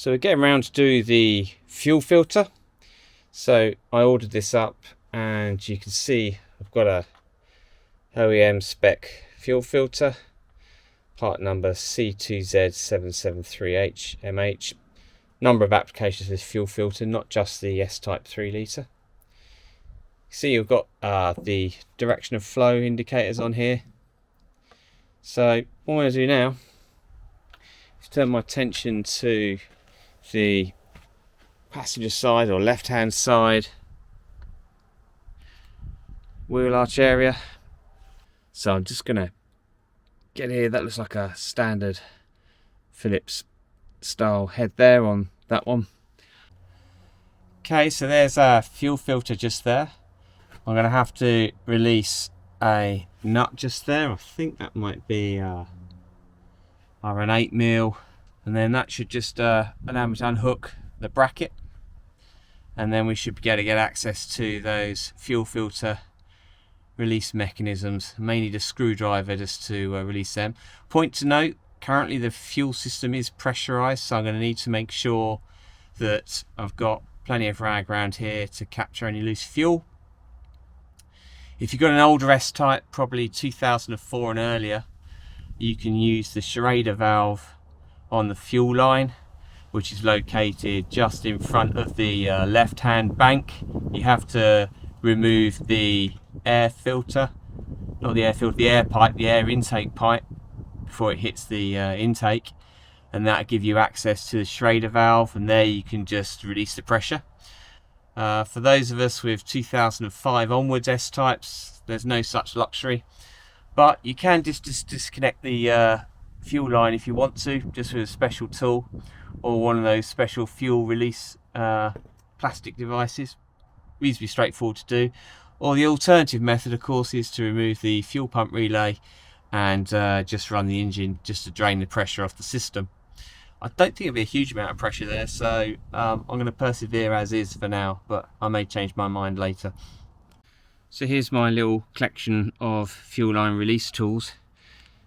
So we're getting around to do the fuel filter. So I ordered this up and you can see I've got a OEM spec fuel filter, part number C2Z773HMH. Number of applications for this fuel filter, not just the S-Type 3 litre. See, you've got the direction of flow indicators on here. So what I'm going to do now is turn my attention to the passenger side or left hand side wheel arch area. So I'm just going to get here. That looks like a standard Phillips style head there on that one. Okay, so there's a fuel filter just there. I'm going to have to release a nut just there. I think that might be an 8mm, and then that should just allow me to unhook the bracket, and then we should be able to get access to those fuel filter release mechanisms, mainly the screwdriver just to release them. Point to note, currently the fuel system is pressurized, so I'm going to need to make sure that I've got plenty of rag around here to capture any loose fuel. If you've got an older S-Type, probably 2004 and earlier, you can use the Schrader valve on the fuel line, which is located just in front of the left-hand bank. You have to remove the air filter, not the air filter, the air pipe, the air intake pipe, before it hits the intake, and that'll give you access to the Schrader valve, and there you can just release the pressure. For those of us with 2005 onwards S-Types, there's no such luxury, but you can just disconnect the fuel line if you want to, just with a special tool or one of those special fuel release plastic devices. Reasonably straightforward to do. Or the alternative method, of course, is to remove the fuel pump relay and just run the engine just to drain the pressure off the system. I don't think it'll be a huge amount of pressure there, so I'm going to persevere as is for now, but I may change my mind later. So here's my little collection of fuel line release tools.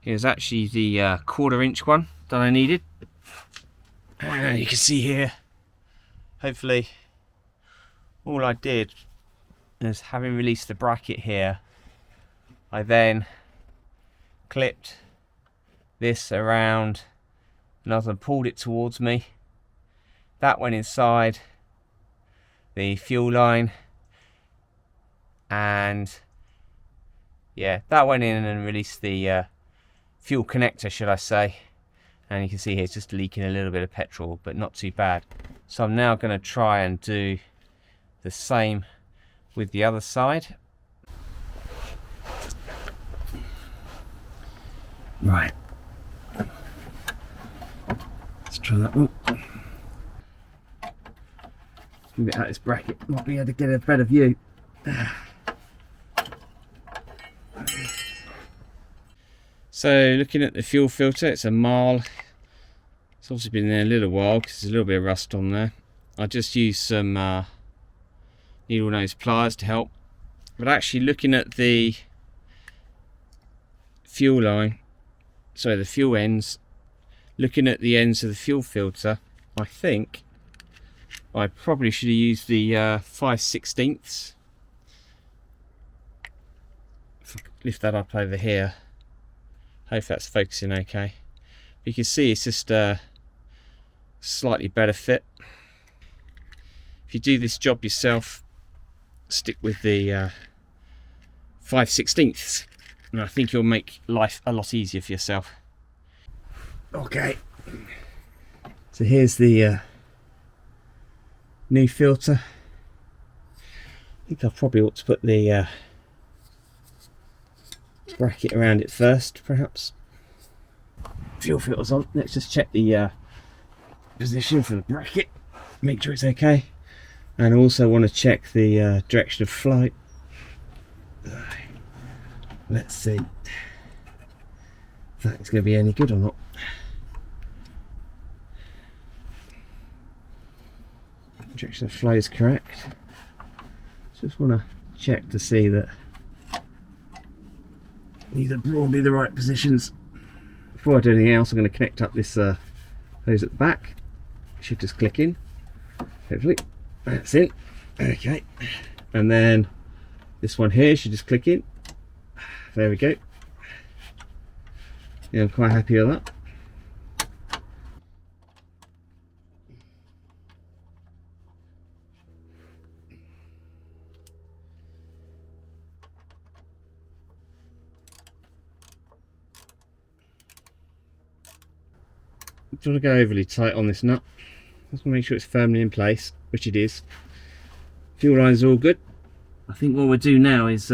Here's actually the 1/4 inch one that I needed. You can see here, hopefully, all I did is, having released the bracket here, I then clipped this around and pulled it towards me. That went inside the fuel line, and yeah, that went in and released the fuel connector, should I say. And you can see here it's just leaking a little bit of petrol, but not too bad. So I'm now going to try and do the same with the other side. Right, let's try that one. A bit out of this bracket, might be able to get a better view. So looking at the fuel filter, it's a Marl. It's obviously been there a little while because there's a little bit of rust on there. I just used some needle nose pliers to help. But actually looking at the fuel line, sorry, the fuel ends, looking at the ends of the fuel filter, I think I probably should have used the 5/16. If I could lift that up over here, hope that's focusing okay. You can see it's just a slightly better fit. If you do this job yourself, stick with the 5/16, and I think you'll make life a lot easier for yourself. Okay, so here's the new filter. I think I probably ought to put the bracket around it first, perhaps. Fuel filter's on. Let's just check the position for the bracket, make sure it's okay, and I also want to check the direction of flight. Let's see if that's going to be any good or not. Direction of flow is correct. Just want to check to see that these are broadly the right positions. Before I do anything else, I'm going to connect up this hose at the back. should just click in, hopefully. That's in. Okay, and then this one here should just click in. There we go. Yeah, I'm quite happy with that. Don't want to go overly tight on this nut. Just want to make sure it's firmly in place, which it is. Fuel lines are all good. I think what we'll do now is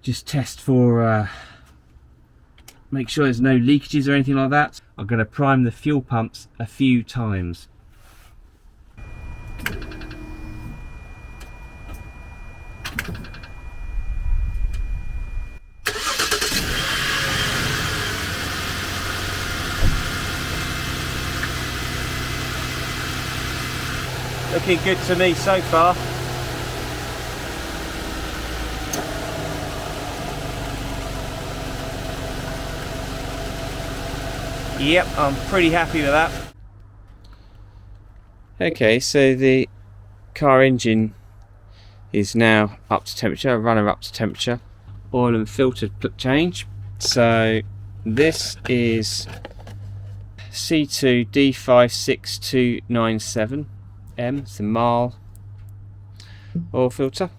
just test for make sure there's no leakages or anything like that. I'm going to prime the fuel pumps a few times. Looking good to me so far. Yep, I'm pretty happy with that. Okay, so the car engine is now up to temperature, runner up to temperature. Oil and filter change. So this is C2 D56297M, it's a mile oil filter.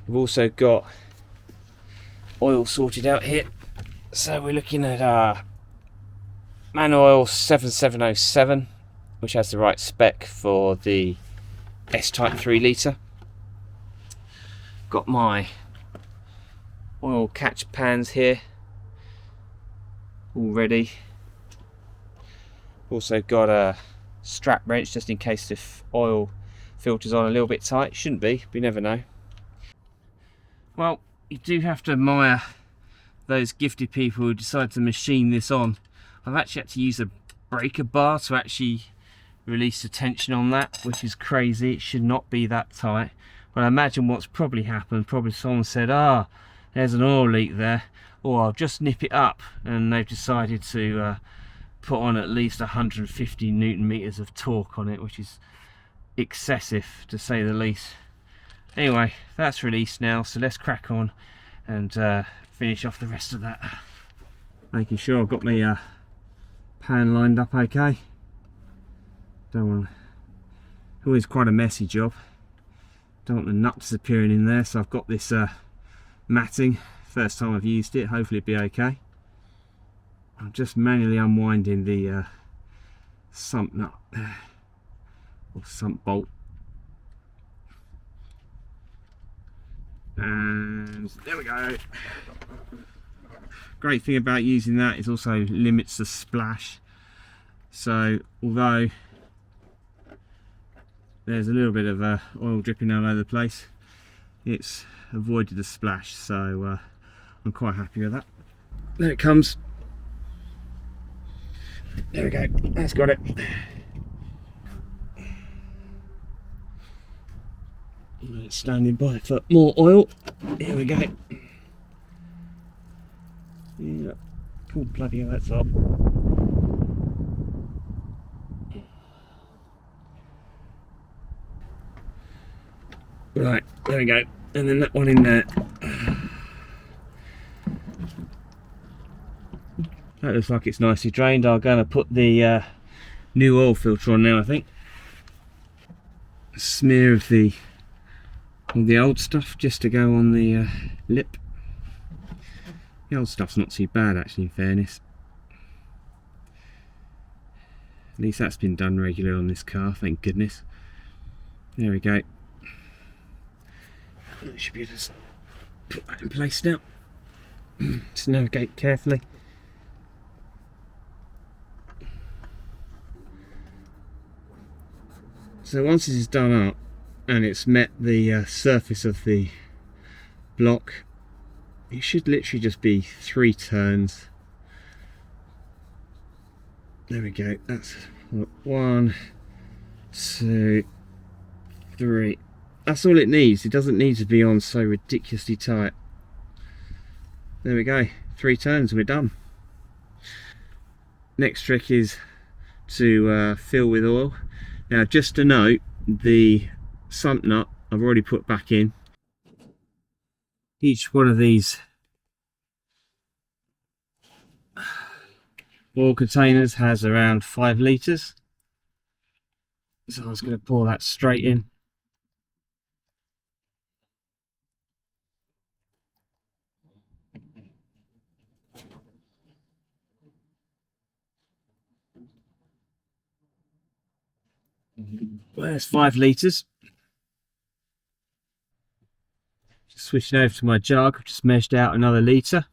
We've also got oil sorted out here. So we're looking at man oil 7707, which has the right spec for the S-Type 3 litre. Got my oil catch pans here all ready. Also got a strap wrench just in case the oil filter's on a little bit tight. Shouldn't be, but you never know. Well, you do have to admire those gifted people who decide to machine this on. I've actually had to use a breaker bar to actually release the tension on that, which is crazy. It should not be that tight. But I imagine what's probably happened, probably someone said, ah, there's an oil leak there, or I'll just nip it up, and they've decided to put on at least 150 Newton meters of torque on it, which is excessive to say the least. Anyway, that's released now, so let's crack on and finish off the rest of that. Making sure I've got my pan lined up okay. Don't want, always quite a messy job. Don't want the nut disappearing in there, so I've got this matting. First time I've used it, hopefully it'll be okay. I'm just manually unwinding the sump nut or sump bolt, and there we go. Great thing about using that is also limits the splash. So although there's a little bit of oil dripping all over the place, it's avoided the splash, so I'm quite happy with that. There it comes. There we go, that's got it. It's standing by for more oil. Here we go. Yeah. Oh, bloody hell, that's up. Right, there we go. And then that one in there. That looks like it's nicely drained. I'm going to put the new oil filter on now, I think. A smear of the old stuff just to go on the lip. The old stuff's not too bad actually, in fairness. At least that's been done regularly on this car, thank goodness. There we go. I should be able to put that in place now. Just navigate carefully. So once this is done up and it's met the surface of the block, it should literally just be 3 turns. There we go, that's 1, 2, 3. That's all it needs. It doesn't need to be on so ridiculously tight. There we go, 3 turns, we're done. Next trick is to fill with oil. Now just to note, the sump nut I've already put back in. Each one of these oil containers has around 5 litres. So I was going to pour that straight in. Well, there's 5 litres. Just switching over to my jug, I've just measured out another litre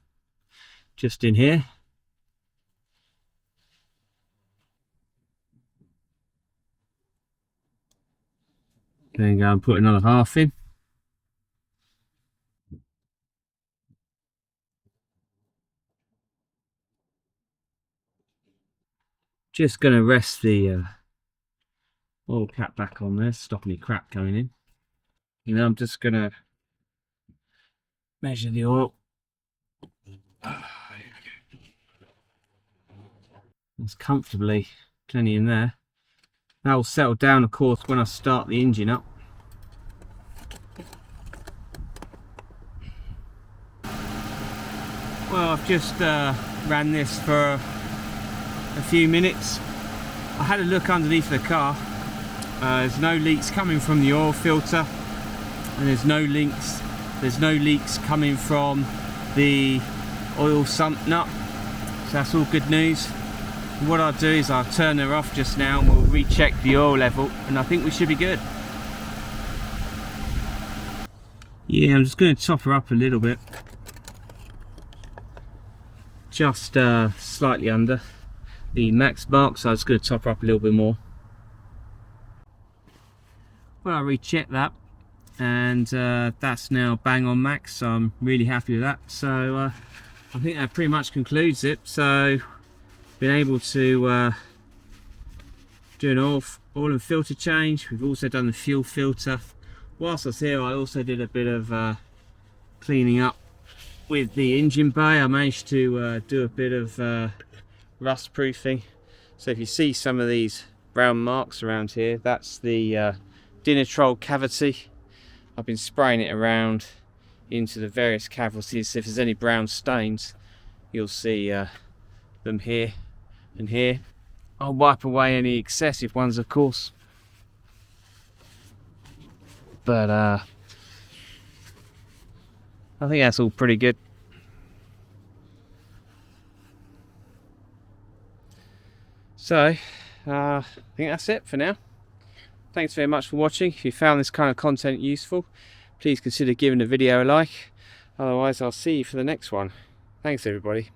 just in here. Then go and put another half in. Just going to rest the oil cap back on there, stop any crap going in. And then I'm just going to measure the oil. There's comfortably plenty in there. That will settle down, of course, when I start the engine up. Well, I've just ran this for a few minutes. I had a look underneath the car. There's no leaks coming from the oil filter, and there's no leaks coming from the oil sump nut. So that's all good news. What I'll do is I'll turn her off just now and we'll recheck the oil level, and I think we should be good. Yeah, I'm just going to top her up a little bit. Just slightly under the max mark, so I'm just going to top her up a little bit more. Well, I rechecked that, and that's now bang on max, so I'm really happy with that. So I think that pretty much concludes it. So been able to do an oil and filter change. We've also done the fuel filter. Whilst I was here, I also did a bit of cleaning up with the engine bay. I managed to do a bit of rust proofing. So if you see some of these brown marks around here, that's the Dinitrol cavity. I've been spraying it around into the various cavities. So if there's any brown stains, you'll see them here and here. I'll wipe away any excessive ones, of course, but I think that's all pretty good. So I think that's it for now. Thanks very much for watching. If you found this kind of content useful, please consider giving the video a like. Otherwise, I'll see you for the next one. Thanks everybody.